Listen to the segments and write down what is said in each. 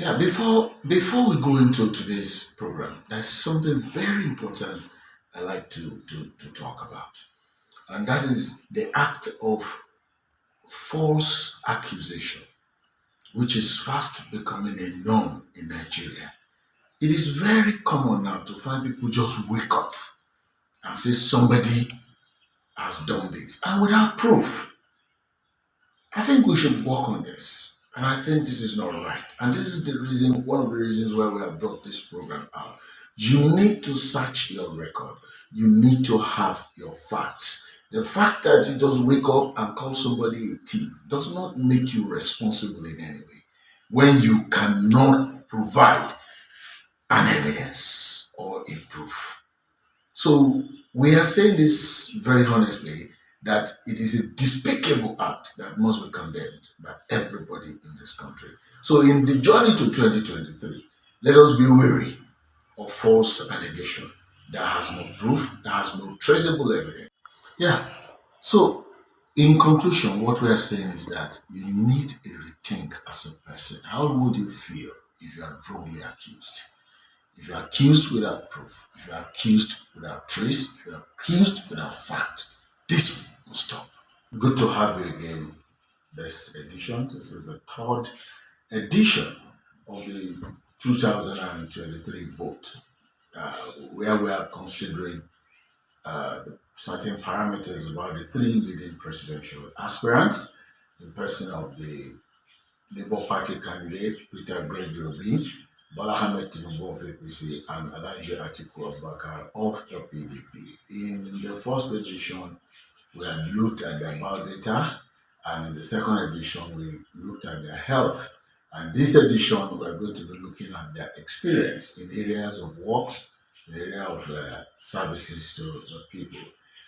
Yeah, before we go into today's program, there's something very important I like to talk about, and that is the act of false accusation, which is fast becoming a norm in Nigeria. It is very common now to find people just wake up and say somebody has done this, and without proof. I think we should work on this. And I think this is not right. And this is the reason, one of the reasons why we have brought this program out. You need to search your record. You need to have your facts. The fact that you just wake up and call somebody a thief does not make you responsible in any way when you cannot provide an evidence or a proof. So we are saying this very honestly that it is a despicable act that must be condemned by everybody in this country. So in the journey to 2023, let us be wary of false allegation that has no proof, that has no traceable evidence. Yeah. So in conclusion, what we are saying is that you need a rethink as a person. How would you feel if you are wrongly accused? If you are accused without proof, if you are accused without trace, if you are accused without fact, this must stop. Good to have you again this edition. This is the third edition of the 2023 vote, where we are considering certain parameters about the three leading presidential aspirants in person of the Labour Party candidate Peter Gregory Obi, Bola Ahmed Tinubu of APC, and Elijah Atiku Abubakar of the PDP. In the first edition, we had looked at their biodata, and in the second edition, we looked at their health. And this edition, we are going to be looking at their experience in areas of works, in the area of services to the people.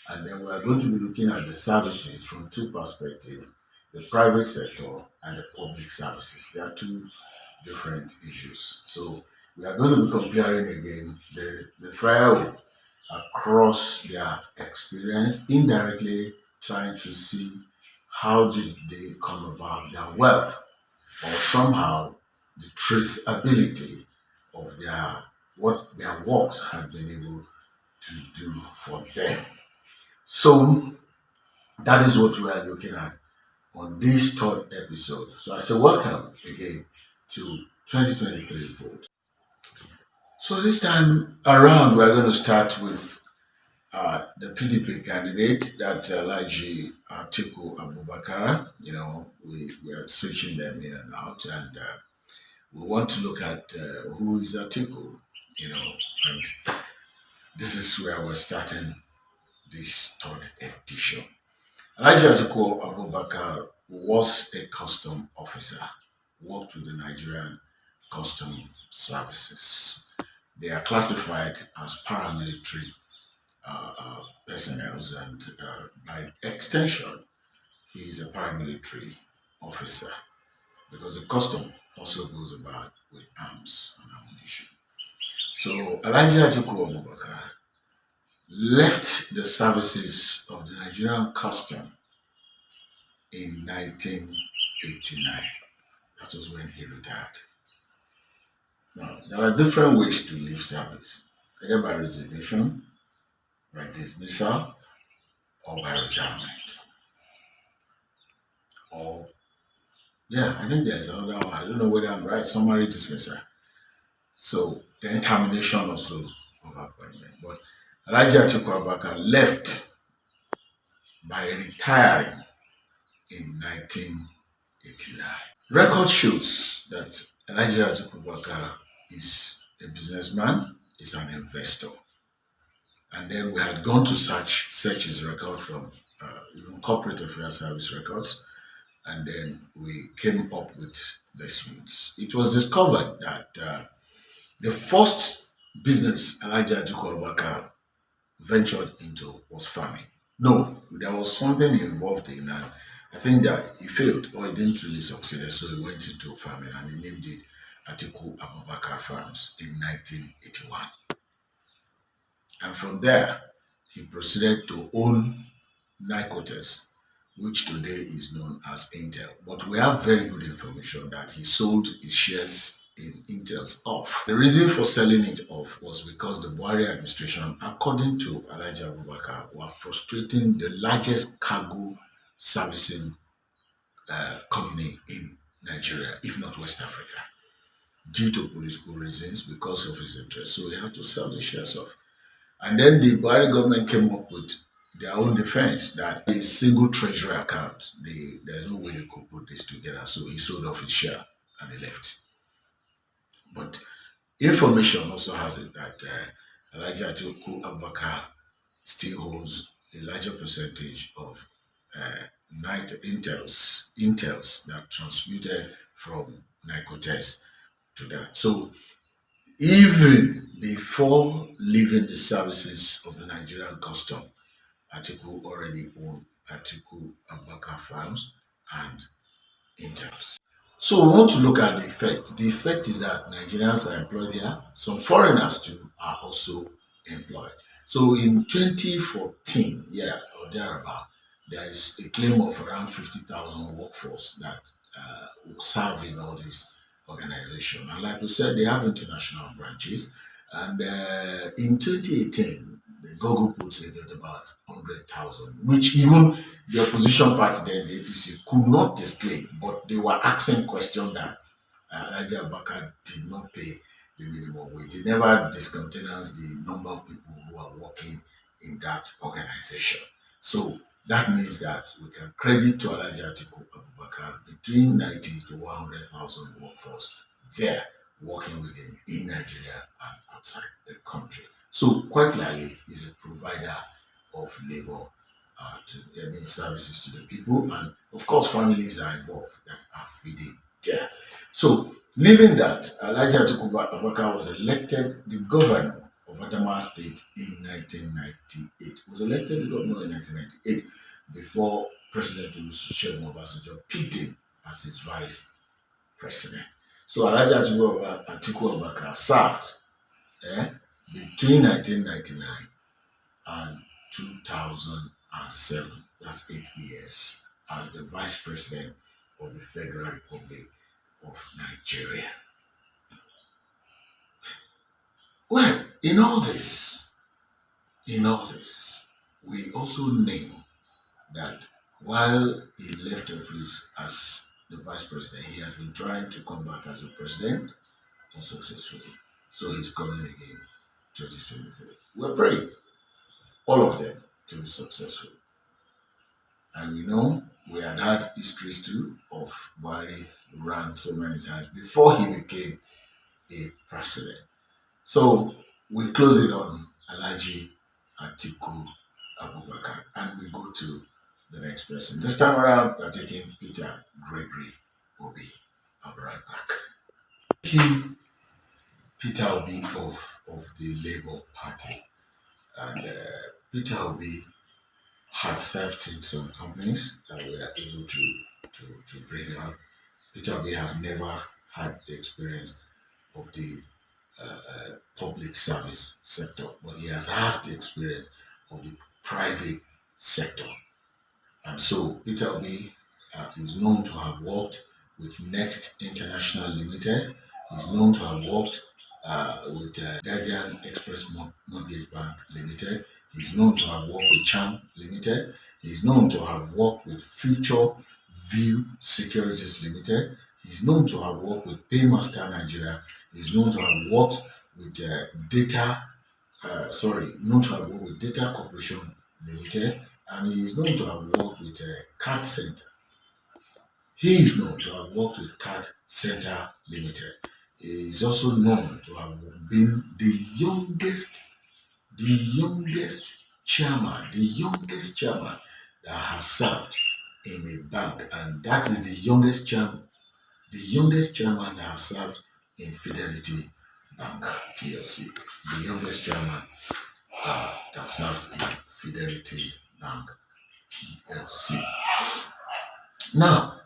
And then we are going to be looking at the services from two perspectives, the private sector and the public services. There are two different issues. So we are going to be comparing again the trial across their experience, indirectly trying to see how did they come about their wealth, or somehow the traceability of their what their works have been able to do for them. So that is what we are looking at on this third episode. So I say welcome again to 2023 vote. So this time around, we're going to start with the PDP candidate, that Elijah Atiku Abubakar. We are switching them in and out, and we want to look at who is Atiku, and this is where we're starting this third edition. Elijah Atiku Abubakar was a custom officer, worked with the Nigerian Custom Services. They are classified as paramilitary personnel, and by extension, he is a paramilitary officer because the custom also goes about with arms and ammunition. So Elijah Atiku Abubakar left the services of the Nigerian custom in 1989. That was when he retired. Now, there are different ways to leave service, either by resignation, by dismissal, or by retirement. Or, yeah, I think there's another one. I don't know whether I'm right, summary dismissal. So, then termination also of appointment. But Elijah Atiku Abubakar left by retiring in 1989. Record shows that Elijah Atiku Abubakar is a businessman, is an investor. And then we had gone to search his record from even corporate affairs service records, and then we came up with this ones. It was discovered that the first business Elijah Atiku Abubakar ventured into was farming. No, there was something involved in, and I think that he failed or he didn't really succeed, so he went into farming and he named it Atiku Abubakar Farms in 1981. And from there, he proceeded to own Nicotes, which today is known as Intel. But we have very good information that he sold his shares in Intel's off. The reason for selling it off was because the Buhari administration, according to Elijah Abubakar, were frustrating the largest cargo servicing company in Nigeria, if not West Africa, due to political reasons because of his interest. So he had to sell the shares off. And then the Buhari government came up with their own defense that a single treasury account, there's no way they could put this together. So he sold off his share and he left. But information also has it that Elijah Atiku Abubakar still holds a larger percentage of night intels that transmitted from Nicotes to that. So even before leaving the services of the Nigerian custom, Atiku already owned Atiku Abubakar Farms and Intels. So we want to look at the effect. The effect is that Nigerians are employed here. Some foreigners too are also employed. So in 2014, yeah, or thereabout, there is a claim of around 50,000 workforce that will serve in all these organizations. And like we said, they have international branches. And in 2018, the Google puts it at about 100,000, which even the opposition party then, the APC, could not display, but they were asking questions that Elijah Abubakar did not pay the minimum wage. They never discountenanced the number of people who are working in that organization. So that means that we can credit to Elijah Atiku Abubakar between 90 to 100,000 workforce there working with him in Nigeria and outside the country. So quite clearly, he's a provider of labor to services to the people, and of course, families are involved that are feeding there. So, leaving that, Elijah Atiku Abubakar was elected the governor of Adamawa State in 1998. He was elected the governor in 1998 before President Olusegun Obasanjo picked him as his vice president. So, Elijah Atiku Abubakar served between 1999 and 2007, that's 8 years, as the Vice President of the Federal Republic of Nigeria. Well, in all this, we also know that while he left office as the Vice President, he has been trying to come back as a president unsuccessfully. So he's coming again 2023. We're praying all of them to be successful. And we know we had had histories too of Buhari ran so many times before he became a president. So we close it on Alhaji Atiku Abubakar and we go to the next person. This time around, we're taking Peter Gregory Obi. I'll be right back. Taking Peter Obi of the Labour Party. And Peter Obi had served in some companies that were able to bring out. Peter Obi has never had the experience of the public service sector, but he has the experience of the private sector. And so Peter Obi is known to have worked with Next International Limited. He's known to have worked with Guardian Express Mortgage Bank Limited. He's known to have worked with Cham Limited. He's known to have worked with Future View Securities Limited. He's known to have worked with Paymaster Nigeria. He's known to have worked with Data Corporation Limited, and he is known to have worked with Card Center. He is known to have worked with Card Center Limited. He is also known to have been the youngest chairman that has served in a bank, and that is the youngest chairman that has served in Fidelity Bank PLC. The youngest chairman that served in Fidelity Bank PLC. Now,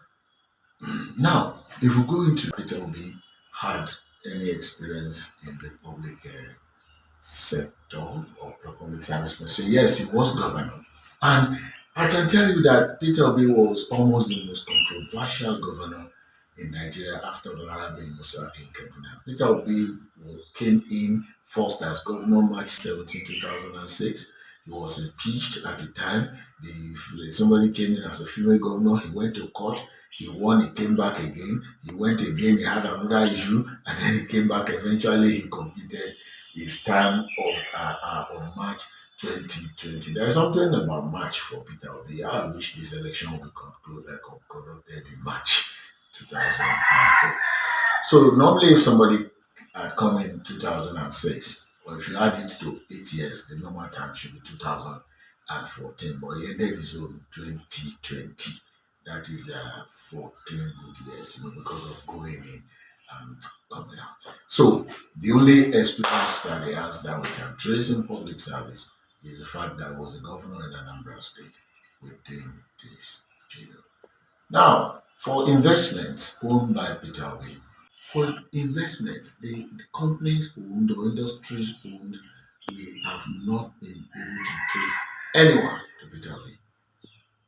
if we go into Peter Obi had any experience in the public sector or public service per se, yes, he was governor. And I can tell you that Peter Obi was almost the most controversial governor in Nigeria after Balarabe Musa in Kaduna. Peter Obi came in first as governor March 17, 2006. He was impeached at the time. Somebody came in as a female governor. He went to court. He won. He came back again. He went again. He had another issue, and then he came back. Eventually, he completed his term of on March 2020. There's something about March for Peter Obi. I wish this election would conducted in March 2004. So normally, if somebody had come in 2006, or if you add it to 8 years, the normal time should be 2014. But he ended his own 2020. That is 14 good years, because of going in and coming out. So the only experience that he has that we can trace in public service is the fact that he was a governor in Anambra State within this period. Now, for investments owned by Peter Obi, for investments, the companies owned or industries owned, we have not been able to trace anyone to Peter Obi.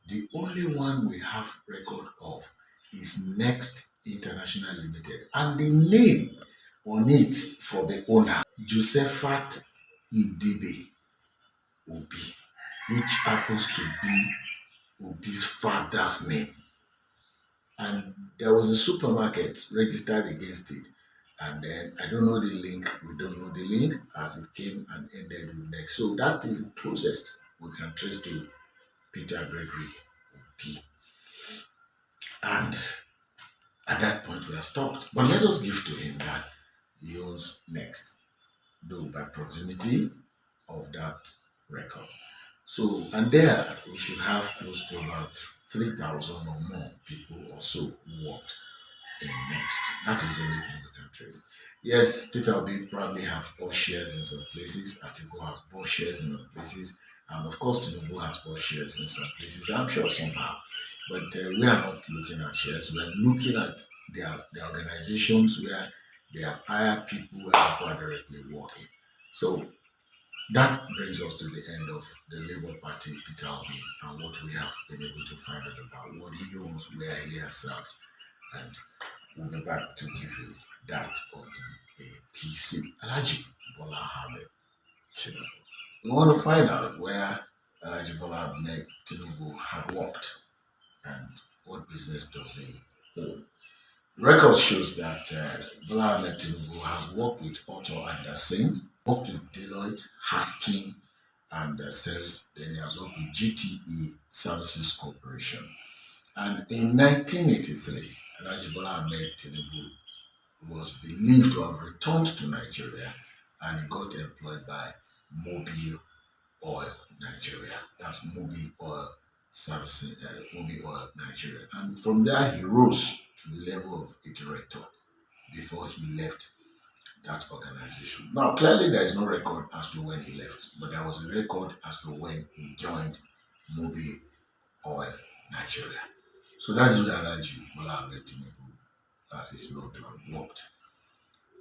The only one we have record of is Next International Limited, and the name on it for the owner, Josephat Ndebe Obi, which happens to be Obi's father's name. And there was a supermarket registered against it. And then I don't know the link. We don't know the link as it came and ended with Next. So that is the closest we can trace to Peter Gregory Obi. And at that point, we are stopped. But let us give to him that he owns Next, though by proximity of that record. So, and there we should have close to about 3,000 or more people or so who worked in Next. That is the only thing we can trace. Yes, Peter Obi probably have bought shares in some places. Atiku has bought shares in some places. And of course, Tinubu has bought shares in some places. I'm sure somehow. But we are not looking at shares. We are looking at their organizations where they have hired people where people are directly working. So that brings us to the end of the Labour Party, Peter Obi, and what we have been able to find out about what he owns, where he has served, and we'll be back to give you that of the APC, Alhaji Bola Ahmed Tinubu. We want to find out where Alhaji Bola Ahmed Tinubu had worked and what business does he own. Records shows that Bola Ahmed Tinubu has worked with Otto Anderson, worked with Deloitte, Haskin, and says then he has worked with GTE Services Corporation. And in 1983, Alhaji Bola Ahmed Tinubu was believed to have returned to Nigeria and he got employed by Mobil Oil Nigeria. That's Mobil Oil Services, Mobil Oil Nigeria. And from there, he rose to the level of a director before he left that organization. Now, clearly, there is no record as to when he left, but there was a record as to when he joined Mobil Oil Nigeria. So that's where Alhaji Bola Ahmed Tinubu is known to have worked.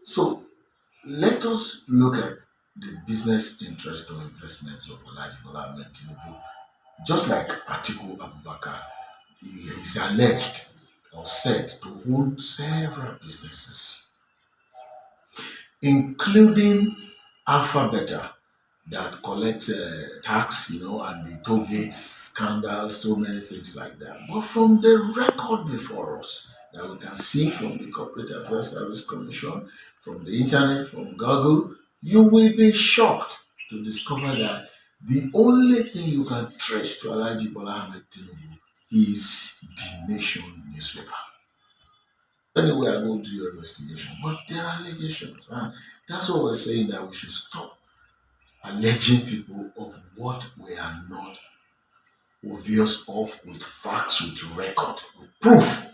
So let us look at the business interest or investments of Alhaji Bola Ahmed Tinubu. Just like Atiku Abubakar, he is alleged or said to own several businesses, including Alpha Beta that collects tax, and the toll gates scandals, so many things like that. But from the record before us that we can see from the Corporate Affairs Service Commission, from the internet, from Google, you will be shocked to discover that the only thing you can trace to Alhaji Bola Ahmed Tinubu is the Nation newspaper. Anyway, I go do your investigation, but there are allegations, and that's what we're saying, that we should stop alleging people of what we are not obvious of, with facts, with record, with proof.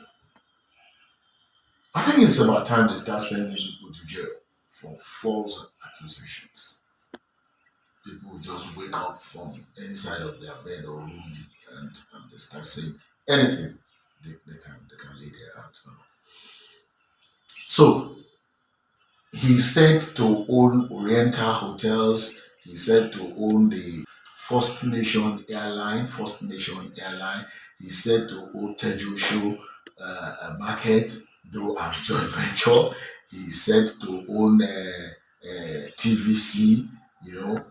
I think it's about time they start sending people to jail for false accusations. People will just wake up from any side of their bed or room and they start saying anything they can lay their hands on. So he said to own Oriental Hotels. He said to own the First Nation Airline. He said to own Tejo Show Market. though as joint venture. He's set to own TVC, you know,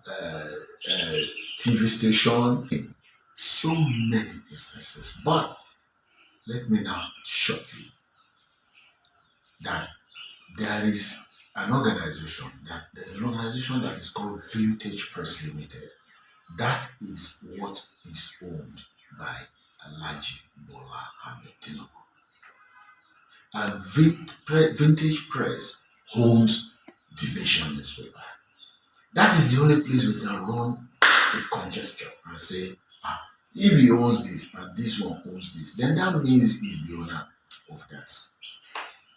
TV station, so many businesses. But let me now shock you that there is there's an organization that is called Vintage Press Limited. That is what is owned by Alhaji Bola Ahmed Tinubu. And Vintage Press owns the Nation newspaper. That is the only place we can run a congestion and say, if he owns this and this one owns this, then that means he's the owner of that.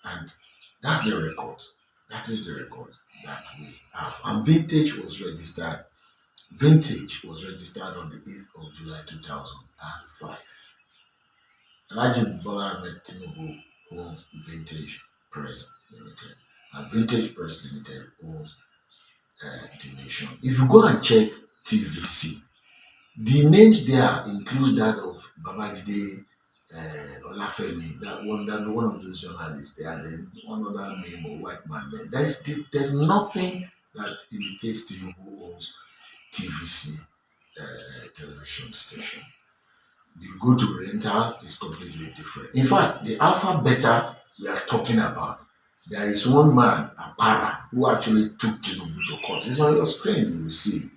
And that's the record. That is the record that we have. And Vintage was registered on the 8th of July 2005. Alhaji Bola Ahmed Tinubu owns Vintage Press Limited. And Vintage Press Limited owns the Nation. If you go and check TVC, the names there include that of Babajide Olafemi, one of those journalists. They are the one other name or white man there. There's nothing that indicates Tinubu owns TVC television station. You go to rental, it's completely different. In fact, the alpha beta we are talking about, there is one man, Apara, who actually took Tinubu to court. It's on your screen, you will see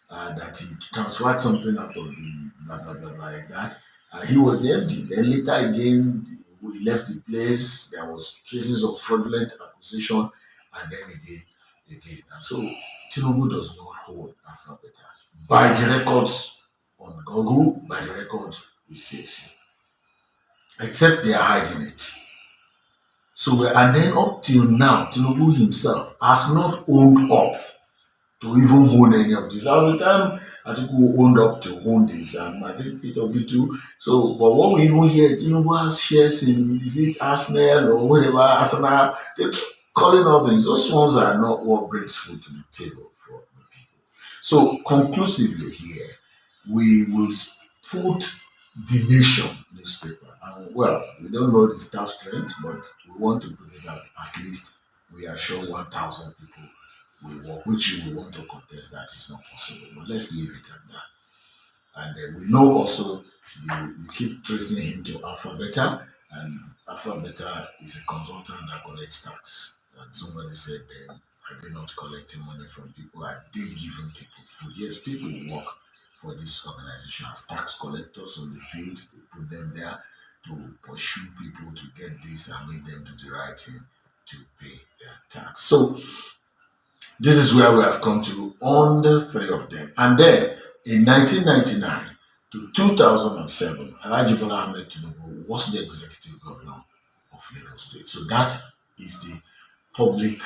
that he transferred something out of the blah blah blah, blah like that. He was the MD. Then later again, we left the place. There was cases of fraudulent acquisition, and then again. And so Tinubu does not hold alpha beta by the records on Google, by the records we see, except they are hiding it. So and then up till now, Tinubu himself has not owned up to even own any of this. That was the time Atiku owned up to own this, and I think Peter Obi too. So, but what we even hear is Tinubu has shares in, is it Arsenal or whatever, Arsenal? They keep calling all things. Those ones are not what brings food to the table for the people. So, conclusively here, we will put the Nation newspaper. And well, we don't know the staff strength, but we want to put it at least we are sure 1,000 people will work, which you will want to contest that is not possible. But let's leave it at that. And we know also you keep tracing him to Alpha Beta, and Alpha Beta is a consultant that collects tax. And somebody said, are they not collecting money from people? Are they giving people food? Yes, people work for this organization as tax collectors on the field. We put them there to pursue people to get this and make them do the right thing to pay their tax. So this is where we have come to on the three of them. And then in 1999 to 2007, Alhaji Bola Ahmed Tinubu was the executive governor of Lagos State. So that is the public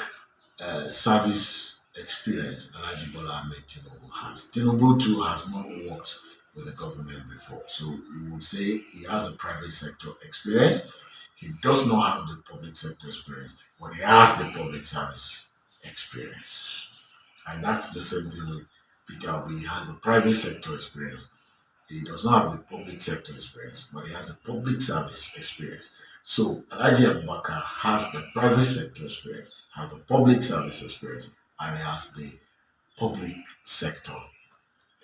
service experience Alhaji Bola Ahmed Tinubu has. Tinubu too has not worked with the government before. So you would say he has a private sector experience. He does not have the public sector experience, but he has the public service experience. And that's the same thing with Peter Obi. He has a private sector experience. He does not have the public sector experience, but he has a public service experience. So Alhaji Abubakar has the private sector experience, has the public service experience, and he has the public sector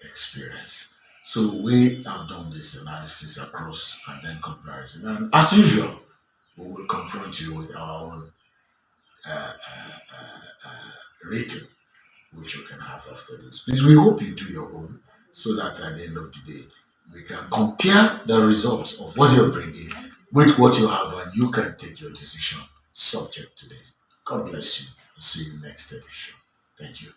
experience. So we have done this analysis across and then comparison. And as usual, we will confront you with our own rating, which you can have after this. Please, we hope you do your own so that at the end of the day, we can compare the results of what you're bringing with what you have and you can take your decision subject to this. God bless you. See you next edition. Thank you.